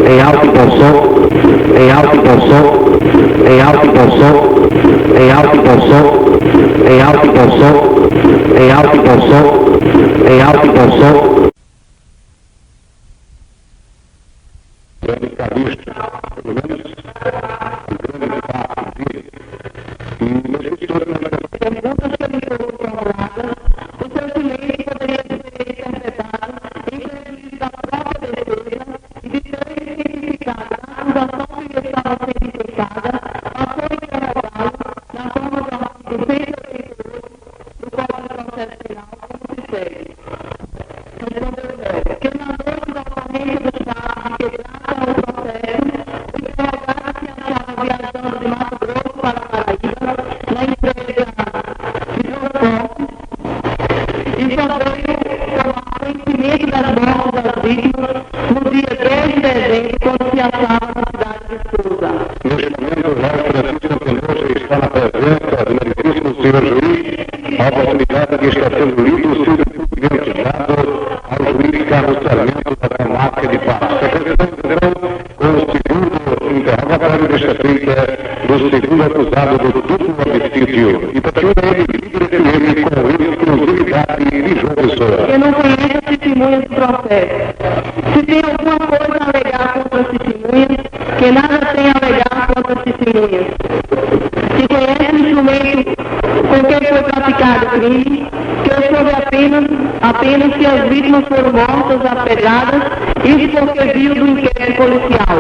em alto e bom som, em alto e bom som, em alto e bom som, em alto e bom som, em alto e bom som, em alto e bom som, em alto e bom som. Radicalista, pelo menos a grande parte dele. E as pessoas perguntas que me foram formuladas, o seu silêncio poderia ser interpretado em prejuízo da própria defesa e de ter identificado a acusação que lhe estava sendo implicada, passou a interrogá-lo na forma do artigo 188 do Código de Processo Penal, como se segue. Respondeu que na noite da ocorrência dos fatos de que trata o processo, o interrogado se achava viajando de Mato Grosso para Paraíba, na empresa de transporte, e só veio com o conhecimento das mortes das vítimas no dia 10 de dezembro, quando se achava na cidade de Souza. neste momento, o réu Francisco Penoso está na presença do meritíssimo senhor juiz, a oportunidade de estar sendo lido o seu documento dado ao juiz Carlos Sarmento da Comarca de Paz. Secretário com o segundo interrogatório desta feita do segundo acusado do duplo homicídio. E partindo ele livre ele com exclusividade de João Pessoa. Eu não conheço as testemunhas do processo. Se tem alguma coisa a alegar contra as testemunhas, que nada tem a alegar contra as testemunhas. Se conhece o instrumento com que foi praticado o crime, que eu soube apenas que as vítimas foram mortas a pedradas, isso porque viu do inquérito policial.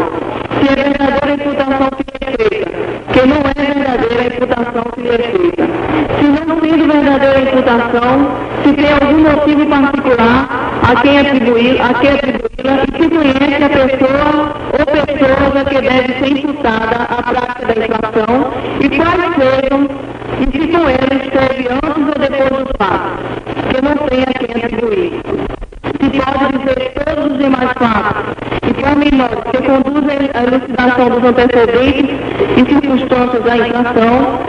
Se é verdadeira a imputação que lhe é feita, que não é verdadeira a imputação que lhe é feita. Se não sendo verdadeira a imputação, se tem algum motivo particular a quem atribuí-la e se conhece a pessoa ou pessoas a que deve ser imputada a prática da infração e quais sejam, e se com ela esteve antes ou depois dos fatos, que não tem a quem atribuir. Se pode dizer todos os demais fatos e pormenores que conduzem à elucidação dos antecedentes e circunstâncias da infração,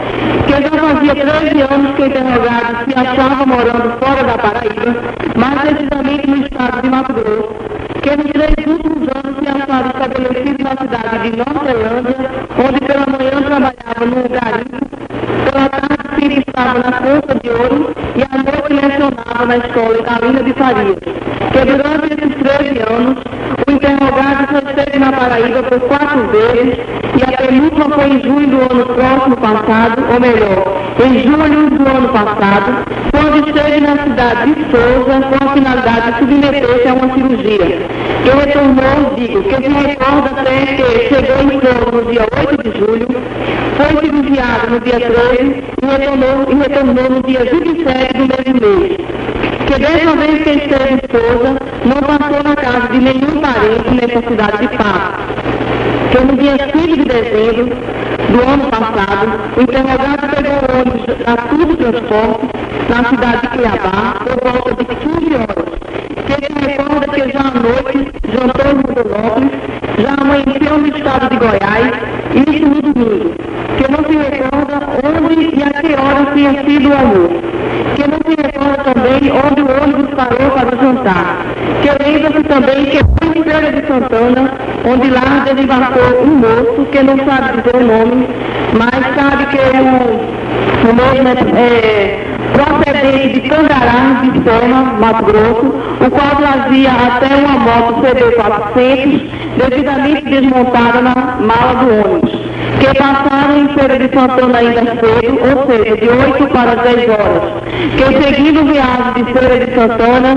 que já fazia 13 anos que o interrogado se achava morando fora da Paraíba, mais precisamente no estado de Mato Grosso, que nos 3 últimos anos se achava estabelecido na cidade de Nortelândia, onde pela manhã trabalhava num garimpo, pela tarde sempre estava na Força de Ouro e à noite lecionava na escola Carolina de Farias, que durante esses 13 anos o interrogado só esteve na Paraíba por 4 vezes e a penúltima foi em junho do ano próximo passado, ou melhor, em julho do ano passado, quando esteve na cidade de Souza com a finalidade de submeter-se a uma cirurgia. Que retornou, que se recorda até que chegou em Souza no dia 8 de julho, foi cirurgiado no dia 13 e retornou no dia 27 do mesmo mês. Que dessa vez que esteve em Souza, não passou na casa de nenhum parente nessa cidade de Pato. Que no dia 5 de dezembro do ano passado, o interrogado pegou o ônibus da Tudo Transporte na cidade de Cuiabá por volta de 15 horas. Que se recorda que já à noite jantou em Rondonópolis, já amanheceu no estado de Goiás, isso no domingo. Que não se recorda onde e a que hora tinha sido o almoço. Que não se recorda também onde o ônibus parou para jantar. Que lembra-se também que foi em Feira de Santana, onde lá desembarcou um moço, que não sabe dizer o nome, mas sabe que o moço é procedente de Candará, de Serra, Mato Grosso, o qual trazia até uma moto CB400, devidamente desmontada na mala do ônibus, que passaram em Feira de Santana ainda cedo, ou seja, de 8 para 10 horas, que seguindo viagem de Feira de Santana,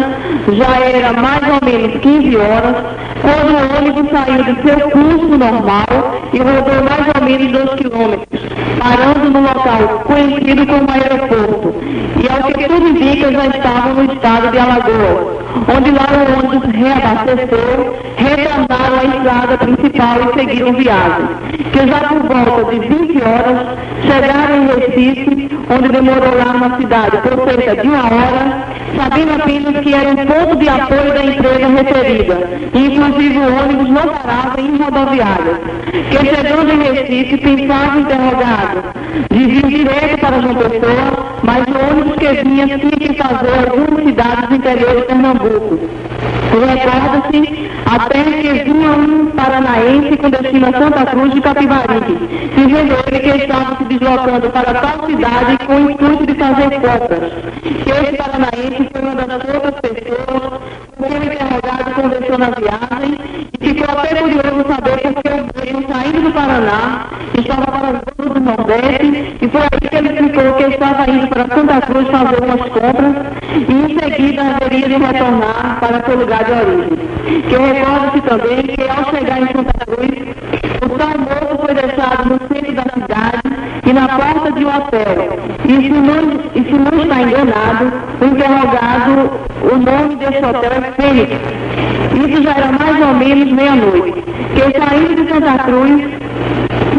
já era mais ou menos 15 horas, quando o ônibus saiu de seu curso normal e rodou mais ou menos 2 quilômetros, parando no local conhecido como aeroporto, e ao que tudo indica já estavam no estado de Alagoas, onde lá o ônibus reabasteceu, abandonaram a estrada principal e seguiram viagem, que já por volta de 20 horas chegaram em Recife, onde demorou lá numa cidade por cerca de 1 hora, sabendo apenas que era um ponto de apoio da empresa referida, e inclusive o ônibus não parava em rodoviárias, que chegando em Recife pensava interrogado de vir direto para João Pessoa, mas o ônibus que vinha tinha que fazer algumas cidades do interior de Pernambuco. Recorda-se até que vinha um paranaense com destino a Santa Cruz de Capivari, dizendo ele que estava se deslocando para tal cidade com o intuito de fazer compras. Que esse paranaense foi uma das outras pessoas com quem o interrogado conversou na viagem e ficou até curioso saber porque o mesmo, saindo do Paraná, estava para o sul do Nordeste, e foi aí que ele explicou que estava indo para Santa Cruz fazer umas compras e em seguida haveria de retornar para seu lugar de origem. Que recorda-se também que ao chegar em Santa Cruz, o tal moço foi deixado no centro da cidade e na porta de um hotel. E se não está enganado, o interrogado, o nome desse hotel é Fênix. Isso já era mais ou menos meia-noite. Que saindo de Santa Cruz,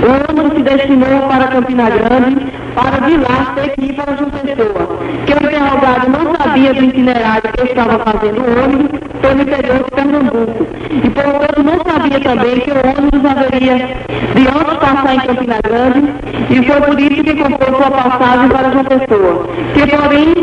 o ônibus se destinou para Campina Grande, para de lá ter que ir para João Pessoa, que o interrogado não sabia do itinerário que estava fazendo o ônibus pelo interior de Pernambuco, e portanto não sabia também que o ônibus haveria de antes passar em Campina Grande, e foi por isso que comprou sua passagem para João Pessoa, que porém,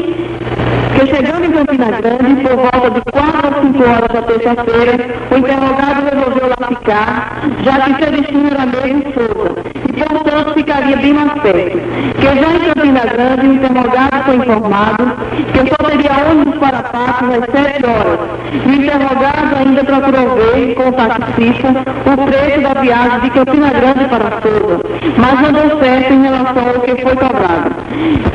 que chegando em Campina Grande, por volta de 4 ou 5 horas da terça-feira, o interrogado resolveu lá ficar, já que seu destino era mesmo Souza, e portanto ficaria bem mais perto. Que já em Campina Grande, o interrogado foi informado que só teria ônibus para Patos às 7 horas, e o interrogado ainda procurou ver com o taxista o preço da viagem de Campina Grande para Souza, mas não deu certo em relação ao que foi cobrado.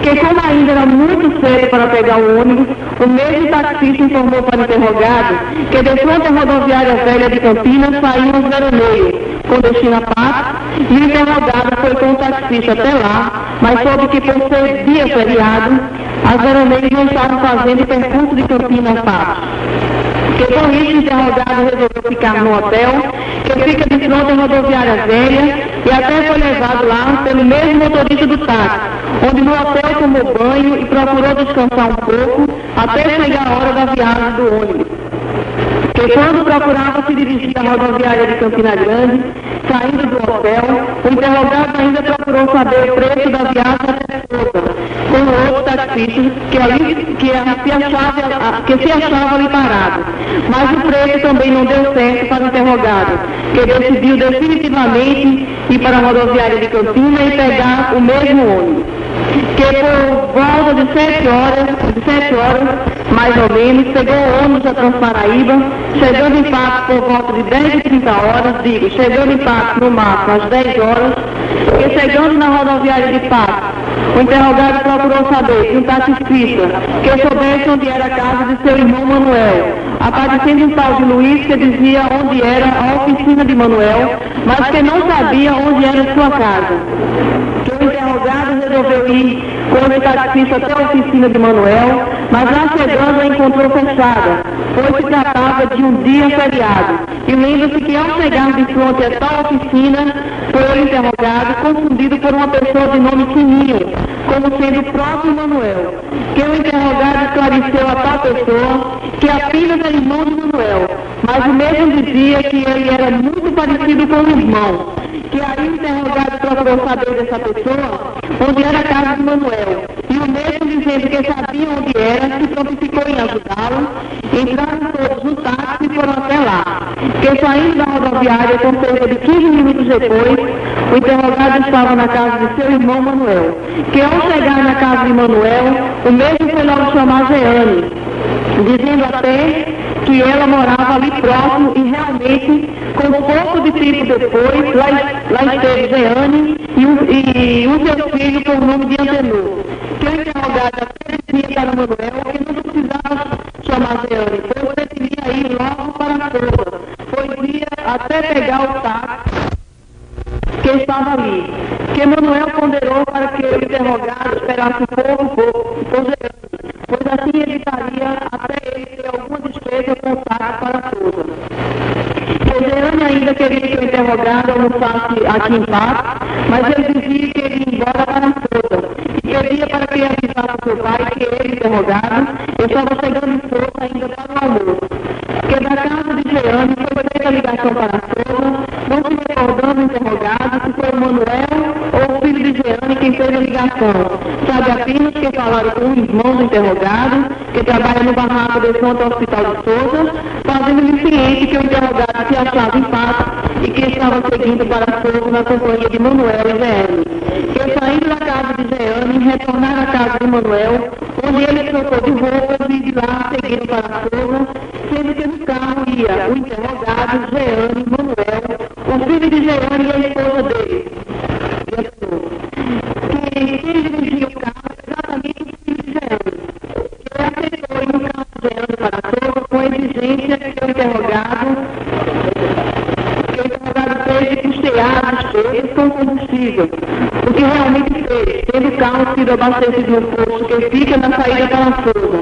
Que como ainda era muito cedo para pegar o ônibus, o mesmo taxista informou para o interrogado que de frente à rodoviária velha de Campinas saiu um veraneio, com destino a Patos, e o interrogado foi com o taxista até lá, mas soube que por ser dia feriado, as veraneiras não estavam fazendo o percurso de Campinas a Patos. Que com isso o interrogado resolveu ficar no hotel, que fica de frente à rodoviária velha, e até foi levado lá pelo mesmo motorista do táxi, onde no hotel tomou banho e procurou descansar um pouco, até chegar a hora da viagem do ônibus. Que quando procurava se dirigir à rodoviária de Campina Grande, saindo do hotel, o interrogado ainda procurou saber o preço da viagem até Souza, com o outro taxista que se achava ali parado. Mas o preço também não deu certo para o interrogado, que decidiu definitivamente ir para a rodoviária de Campina e pegar o mesmo ônibus. Que por volta de 7 horas, mais ou menos, pegou o ônibus a Transparaíba, chegando em Patos por volta de 10h30 horas, chegando em Patos no máximo às 10 horas, e chegando na rodoviária de Patos, o interrogado procurou saber de um taxista que soubesse onde era a casa de seu irmão Manuel, aparecendo um tal de Luiz que dizia onde era a oficina de Manuel, mas que não sabia onde era sua casa. Que o interrogado resolveu ir com o taxista até a oficina de Manuel, mas lá chegando a encontrou fechada, pois se tratava de um dia feriado. E lembra-se que ao chegar de frente a tal oficina, foi o interrogado confundido por uma pessoa de nome Sininho, como sendo o próprio Manuel. Que o interrogado esclareceu a tal pessoa que apenas era irmão de Manuel, mas o mesmo dizia que ele era muito parecido com o irmão. Que aí o interrogado procurou saber dessa pessoa onde era a casa de Manuel, e o mesmo dizendo que sabia onde era, se prontificou em ajudá-lo, entraram todos no táxi e foram até lá. Que saindo da rodoviária com cerca de 15 minutos depois, o interrogado estava na casa de seu irmão Manuel. Que ao chegar na casa de Manuel, o mesmo foi logo chamar Jeane, dizendo até que ela morava ali próximo e realmente, com um pouco de tempo depois, lá esteve Jeane e o seu filho com o nome de Antenor. Que o interrogado até dizia para Manuel que não precisava chamar Jeane, pois ele iria ir logo para a Souza, pois ia até pegar o táxi que estava ali. Que Manuel ponderou para que o interrogado esperasse um pouco por Jeane, pois assim evitaria até ele ter alguma despesa com o táxi para a Souza. ainda queria que o interrogado almoçasse aqui em paz, mas ele dizia que ele ia embora para Souza e pedia para que avisasse seu pai que ele, interrogado, estava chegando em Souza ainda para o almoço. Que da casa de Jeane foi feita a ligação para Souza, não se recordando o interrogado se foi o Manuel ou o filho de Jeane quem fez a ligação. Sabe apenas que falaram com o irmão do interrogado, que trabalha no barraco de frente ao Hospital de Souza, fazendo-lhe ciente que o interrogado se achava em paz e que estava seguindo para Souza na companhia de Manuel e Jeane. Que saindo da casa de Jeane, retornaram à casa de Manuel, onde ele trocou de roupas e de lá seguindo para Souza, sendo que no carro ia o interrogado, Jeane, Manuel, o filho de Jeane e a esposa dele. Que quem dirigia o carro era exatamente o filho de Jeane, que aceitou ir no carro de Jeane para Souza com a exigência que o interrogado fez de custear as despesas com combustível, o que realmente fez, tendo o carro sido abastecido no posto que fica na saída para Souza.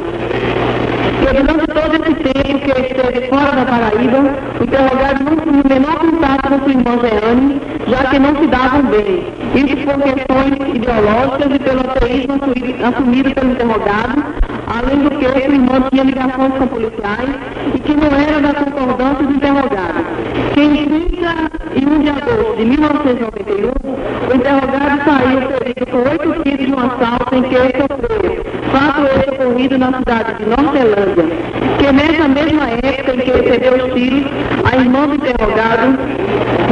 Que durante todo esse tempo que esteve fora da Paraíba, o interrogado não tinha o menor contato com sua irmã Jeane, já que não se davam bem. Isso por questões ideológicas e pelo ateísmo assumido pelo interrogado, além do que sua irmã tinha ligações com policiais e que não era da concordância do interrogado. Que em 31 de agosto de 1991, o interrogado saiu ferido com 8 tiros de um assalto em que ele sofreu. Fato esse ocorrido na cidade de Nortelândia. Que nessa mesma época em que recebeu os tiros, a irmã do interrogado,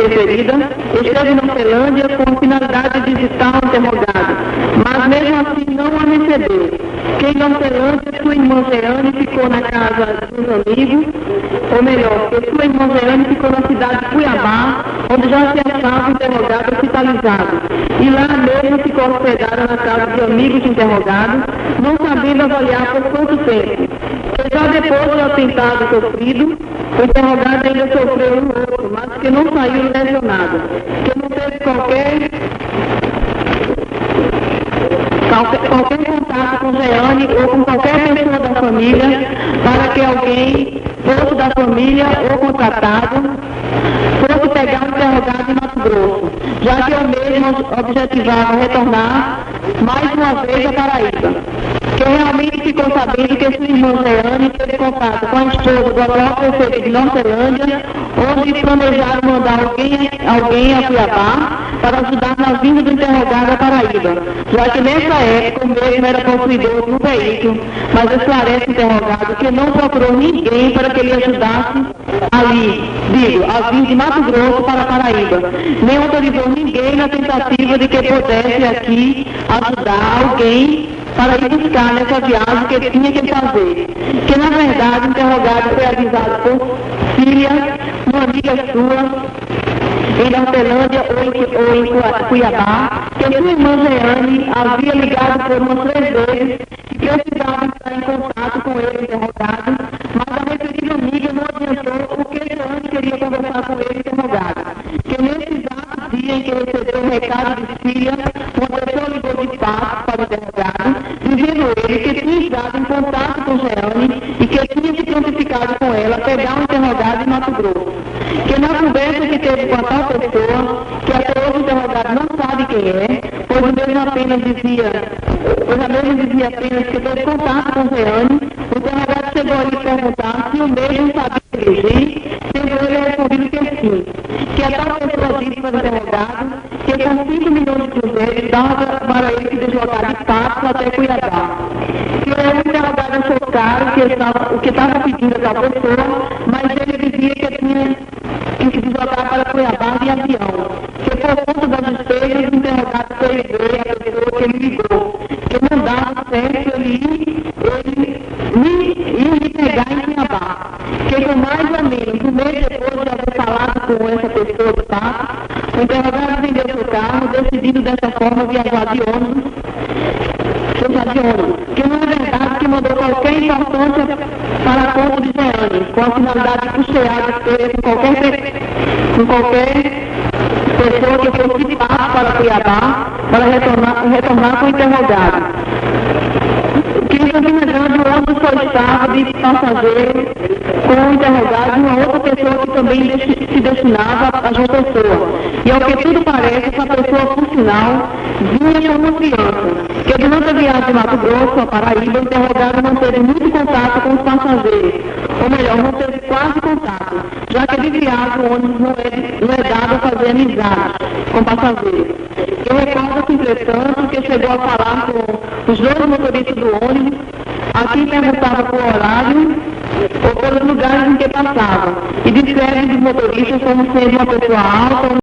referida, esteve em Nortelândia com a finalidade de visitar o interrogado, mas mesmo assim não a recebeu. Que em Nortelândia, sua irmã Jeane ficou na casa dos amigos, ou melhor, que sua irmã Jeane ficou na cidade de Cuiabá, onde já se achava o interrogado hospitalizado. E lá mesmo ficou hospedada na casa de amigos de interrogado, não sabendo avaliar por quanto tempo. Que já depois do atentado sofrido, o interrogado ainda sofreu um outro, mas que não saiu lesionado. Que não teve qualquer contato com Jeane ou com qualquer pessoa da família para que alguém, fosse da família ou contratado, fosse pegar o interrogado em Mato Grosso, já que eu mesmo objetivava retornar mais uma vez à Paraíba. Que realmente ficou sabendo que sua irmã Jeane teve contato com a esposa do atual prefeito de Nortelândia, onde planejaram mandar alguém a Cuiabá para ajudar na vinda do interrogado à Paraíba, já que nessa época o mesmo era possuidor do veículo, mas esclarece o interrogado que não procurou ninguém para que ele ajudasse a vir de Mato Grosso para a Paraíba, nem autorizou ninguém na tentativa de que pudesse aqui ajudar alguém para ir buscar nessa viagem que tinha que fazer. Que na verdade o interrogado foi avisado por filha, uma amiga sua, em Nortelândia ou em Cuiabá, que sua irmã Jeane havia ligado por umas 3 vezes e precisava estar em contato com ele, interrogado, mas a referida amiga não adiantou porque Jeane queria conversar com ele, interrogado. Que nesse exato dia em que recebeu o recado de filha, uma pessoa ligou de fato para o interrogado, dizendo ele que tinha estado em contato com Jeane e que tinha se prontificado com ela a pegar um interrogado em Mato Grosso. Que na conversa que teve com a tal pessoa, que até hoje o interrogado não sabe quem é, pois a mesma dizia apenas que teve contato com Jeane, o interrogado chegou a lhe perguntar se o mesmo sabia dirigir, sendo ele respondido que sim. Que a tal pessoa disse para o interrogado que com 5 milhões de cruzeiros dava para ele se deslocar de fato até Cuiabá. Que o interrogado achou caro o que estava pedindo a tal pessoa, mas ele dizia que tinha que se deslocar para Cuiabá de avião. Que por conta das despesas, o interrogado foi ver a pessoa que ele ligou. Que não dava certo ele ia me pegar em Cuiabá. Que com mais ou menos um mês depois de haver falado com essa pessoa do passo, o interrogado vendeu seu carro, decidindo dessa forma viajar de ônibus. Que não é verdade que mandou qualquer importância para a conta de Jeane, com a finalidade de custear a despesa com qualquer pessoa que fosse de passo para Cuiabá para retornar com o interrogado. Que em Campina Grande o ônibus só estava de passageiro com o interrogado e uma outra pessoa que também se destinava a João Pessoa. E ao que tudo parece, essa pessoa, por sinal, vinha como uma criança, que durante a viagem de Mato Grosso a Paraíba, interrogado não teve muito contato com os passageiros, ou melhor, não teve quase contato, já que de viagem o ônibus não é dado a fazer amizade com passageiros. E recorda-se, entretanto, que chegou a falar com os dois motoristas do ônibus, a quem perguntava por horário ou pelos lugares em que passava, e descreve os motoristas como sendo uma pessoa alta,